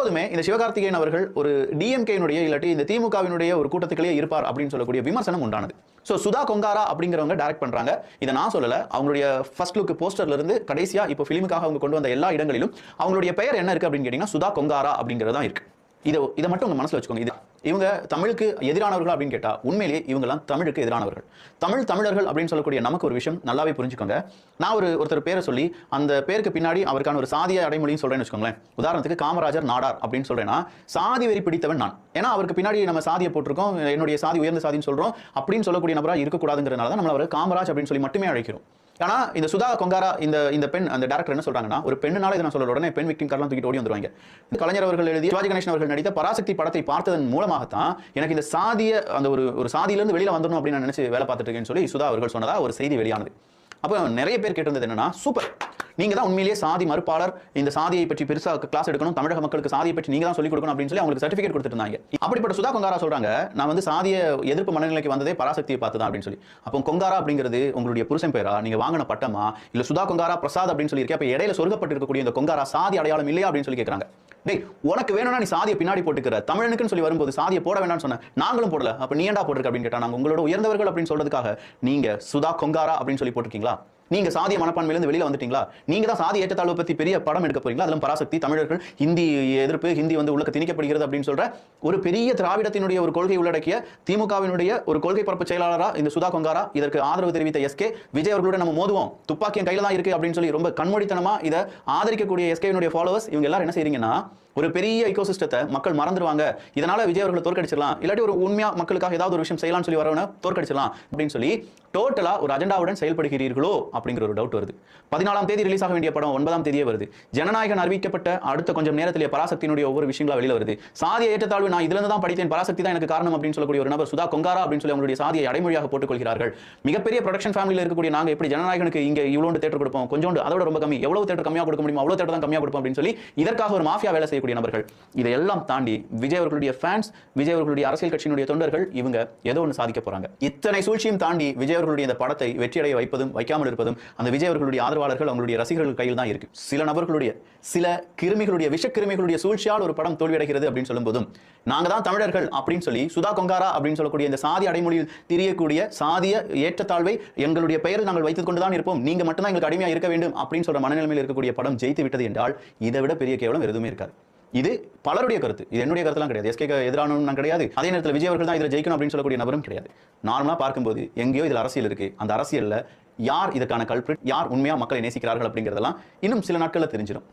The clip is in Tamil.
எப்போதுமே இந்த சிவகார்த்திகேயன் அவர்கள் ஒரு டிஎம்கேனுடைய இல்லாட்டி இந்த திமுகவினுடைய ஒரு கூட்டத்துக்குள்ளே இருப்பார் அப்படின்னு சொல்லக்கூடிய விமர்சனம் உண்டானது. ஸோ சுதா கொங்காரா அப்படிங்கிறவங்க டைரக்ட் பண்றாங்க. இதை நான் சொல்லல, அவங்களுடைய ஃபர்ஸ்ட் லுக் போஸ்டர்ல இருந்து கடைசியா இப்போ ஃபிலிமுக்காக அவங்க கொண்டு வந்த எல்லா இடங்களிலும் அவங்களுடைய பெயர் என்ன இருக்கு அப்படின்னு கேட்டீங்கன்னா சுதா கொங்காரா அப்படிங்கிறது தான் இருக்கு. இதை மட்டும் உங்க மனசுல வச்சுக்கோங்க. இது இவங்க தமிழுக்கு எதிரானவர்கள் அப்படின்னு கேட்டா உண்மையிலேயே இவங்கெல்லாம் தமிழுக்கு எதிரானவர்கள். தமிழர்கள் அப்படின்னு சொல்லக்கூடிய நமக்கு ஒரு விஷயம் நல்லாவே புரிஞ்சுக்கோங்க. நான் ஒருத்தர் பேரை சொல்லி அந்த பேருக்கு பின்னாடி அவருக்கான ஒரு சாதிய அடைமொழின்னு சொல்றேன்னு வச்சுக்கோங்களேன். உதாரணத்துக்கு காமராஜர் நாடார் அப்படின்னு சொல்றேன்னா சாதி வெறி பிடித்தவன் நான். ஏன்னா அவருக்கு பின்னாடி நம்ம சாதியை போட்டிருக்கோம், என்னுடைய சாதி உயர்ந்த சாதின்னு சொல்றோம். அப்படின்னு சொல்லக்கூடிய நபரா இருக்கக்கூடாதுங்கிறதுனால தான் நம்ம அவர் காமராஜ் அப்படின்னு சொல்லி மட்டுமே அழைக்கிறோம். ஆனா இந்த சுதா கொங்காரா இந்த பெண் அந்த டைரக்டர் என்ன சொல்றாங்கன்னா, ஒரு பெண்ணால இதை நான் சொல்ல உடனே பெண் விக்டிம் கார்டெல்லாம் தூக்கிட்டு ஓடி வந்துருவாங்க. கலைஞர் அவர்கள் எழுதி சிவாஜி கணேசன் அவர்கள் நடித்த பராசக்தி படத்தை பார்த்ததன் மூலமாகத்தான் எனக்கு இந்த சாதிய அந்த ஒரு சாதியிலிருந்து வெளியில வந்துடணும் அப்படின்னு நான் நினைச்சு வேலை பார்த்துட்டு இருக்கேன்னு சொல்லி சுதா அவர்கள் சொன்னதா ஒரு செய்தி வெளியானது. அப்போ நிறைய பேர் கேட்டிருந்தது என்னன்னா, சூப்பர், நீங்க தான் உண்மையிலேயே சாதி மறுப்பாளர், இந்த சாதியை பற்றி பெருசா கிளாஸ் எடுக்கணும், தமிழக மக்களுக்கு சாதியை பற்றி நீங்க தான் சொல்லிக் கொடுக்கணும் அப்படின்னு சொல்லி அவங்களுக்கு சர்டிஃபிகேட் கொடுத்துட்டு இருந்தாங்க. அப்படிப்பட்ட சுதா கொங்காரா சொல்றாங்க, நான் வந்து சாதிய எதிர்ப்பு மனநிலைக்கு வந்ததே பராசக்தியை பார்த்து தான் அப்படின்னு சொல்லி. அப்போ கொங்காரா அப்படிங்கிறது உங்களுடைய புருஷன் பேரா, நீங்க வாங்கின பட்டமா, இல்ல சுதா கொங்காரா பிரசாத் அப்படின்னு சொல்லி இருக்கே, அப்ப இடையில சொருகப்பட்டு இருக்கக்கூடிய இந்த கொங்காரா சாதி அடையாளம் இல்லையா அப்படின்னு சொல்லி கேட்கறாங்க. டேய், உனக்கு வேணும்னா நீ சாதியை பின்னாடி போட்டுக்கிற, தமிழனுக்குன்னு சொல்லி வரும்போது சாதியை போட வேண்டாம்னு சொன்ன, நாங்களும் போடல, அப்ப நீ ஏன்டா போட்டிருக்க அப்படின்னு கேட்டா, நாங்க உங்களோட உயர்ந்தவர்கள் அப்படின்னு சொல்றதுக்காக நீங்க சுதா கொங்காரா அப்படின்னு சொல்லி போட்டிருக்கீங்களா? நீங்க சாதிய மனப்பான்மையிலிருந்து வெளியில வந்துட்டீங்களா? நீங்க தான் சாதி ஏற்றத்தாழ்வு பத்தி பெரிய படம் எடுக்க போறீங்களா? அதெல்லாம் பராசக்தி, தமிழர்கள், ஹிந்தி எதிர்ப்பு, ஹிந்தி வந்து உள்ளக்க திணிக்கப்படுகிறது அப்படின்னு சொல்ற ஒரு பெரிய திராவிடத்தினுடைய ஒரு கொள்கை உள்ளடக்கிய திமுகவினுடைய ஒரு கொள்கை பரப்பு செயலாளரா இந்த சுதா கொங்காரா, இதற்கு ஆதரவு தெரிவித்த எஸ்கே விஜய் அவர்களோட நம்ம மோதுவோம், துப்பாக்கியம் கையில தான் இருக்கு அப்படின்னு சொல்லி ரொம்ப கண்மூடித்தனமா இதை ஆதரிக்கக்கூடிய எஸ்கேனுடைய ஃபாலோவர்ஸ் இவங்க எல்லாரும் என்ன செய்றீங்கன்னா, ஒரு பெரிய இக்கோசிஸ்டத்தை மக்கள் மறந்துடுவாங்க, இதனால விஜய் அவர்களை தோற்கடிச்சிடலாம், இல்லாட்டி ஒரு உண்மையா மக்களுக்காக ஏதாவது ஒரு விஷயம் செய்யலாம்னு சொல்லி வரவன தோற்கடிச்சிடலாம் அப்படின்னு சொல்லி டோட்டலா ஒரு அஜெண்டாவுடன் செயல்படுகிறீர்களோ அப்படிங்கிற ஒரு டவுட் வருது. 14ஆம் தேதி ரிலீஸ் ஆக வேண்டிய படம் 9ஆம் தேதியே வருது. ஜனநாயகன் அறிவிக்கப்பட்ட அடுத்த கொஞ்சம் நேரத்திலேயே பராசக்தியினுடைய ஒவ்வொரு விஷயங்களா வெளியில வருது. சாதிய ஏற்றத்தாழ்வு நான் இதுல இருந்து தான் படித்தேன், பராசக்தி தான் எனக்கு காரணம் அப்படின்னு சொல்லக்கூடிய ஒரு நபர் சுதா கொங்காரா அப்படின்னு சொல்லி அவங்களுடைய சாதியை அடைமொழியாக போட்டுக் கொள்கிறார்கள். மிகப்பெரிய ப்ரொடக்ஷன் ஃபேமிலியில் இருக்கக்கூடிய நாங்க எப்படி ஜனநாயகனுக்கு இங்க இவ்வளவு தேட்டர் கொடுப்போம், கொஞ்சோண்டு அதோட ரொம்ப கம்மி, எவ்வளவு தேட்டர் கம்மியா கொடுக்க முடியுமோ அவ்வளவு தேட்டர் தான் கம்மியா கொடுப்போம் அப்படின்னு சொல்லி இதற்காக ஒரு மாஃபியா வேலை செய்யக்கூடிய நபர்கள். இதையெல்லாம் தாண்டி விஜய் அவர்களுடைய ஃபேன்ஸ், விஜய் அவர்களுடைய அரசியல் கட்சியினுடைய தொண்டர்கள் இவங்க ஏதோ ஒன்று சாதிக்க போறாங்க. இத்தனை சூழ்ச்சியும் தாண்டி விஜய் அவர்களுடைய இந்த படத்தை வெற்றியடைய வைப்பதும் வைக்காமல் இருப்பதும் அந்த விஜய் அவர்களுடைய ஆதரவாளர்கள் அவங்களுடைய ரசிகர்கள் கையில் தான் இருக்கு. சில நபர்களுடைய, சில கிருமிகளுடைய, விஷக்கிருமிகளுடைய சூழ்ச்சியால் ஒரு படம் தோல்வியடைகிறது அப்படின்னு சொல்லும் போதும் நாங்க தான் தமிழர்கள் அப்படின்னு சொல்லி சுதா கொங்காரா அப்படின்னு சொல்லக்கூடிய இந்த சாதி அடைமொழியில் தெரியக்கூடிய சாதிய ஏற்றத்தாழ்வை எங்களுடைய பெயரில் நாங்கள் வைத்துக் கொண்டுதான் இருப்போம், நீங்க மட்டும்தான் எங்களுக்கு அடிமையா இருக்க வேண்டும் அப்படின்னு சொல்ற மனநிலைமையில் இருக்கக்கூடிய படம் ஜெயித்து விட்டது என்றால் இதை விட பெரிய கேவலம் எதுவுமே இருக்காது. இது பலருடைய கருத்து, இது என்னுடைய கருத்துலாம் கிடையாது. எஸ்கே எதிரானவன் நான் கிடையாது, அதே நேரத்தில் விஜய் அவர்கள் தான் இதில் ஜெயிக்கணும் அப்படின்னு சொல்லக்கூடிய நபரும் கிடையாது. நார்மலா பார்க்கும்போது எங்கேயோ இதில் அரசியல் இருக்கு. அந்த அரசியல்ல யார் இதற்கான கல்பிரிட், யார் உண்மையா மக்களை நேசிக்கிறார்கள் அப்படிங்கிறதெல்லாம் இன்னும் சில நாட்கள்ல தெரிஞ்சிடும்.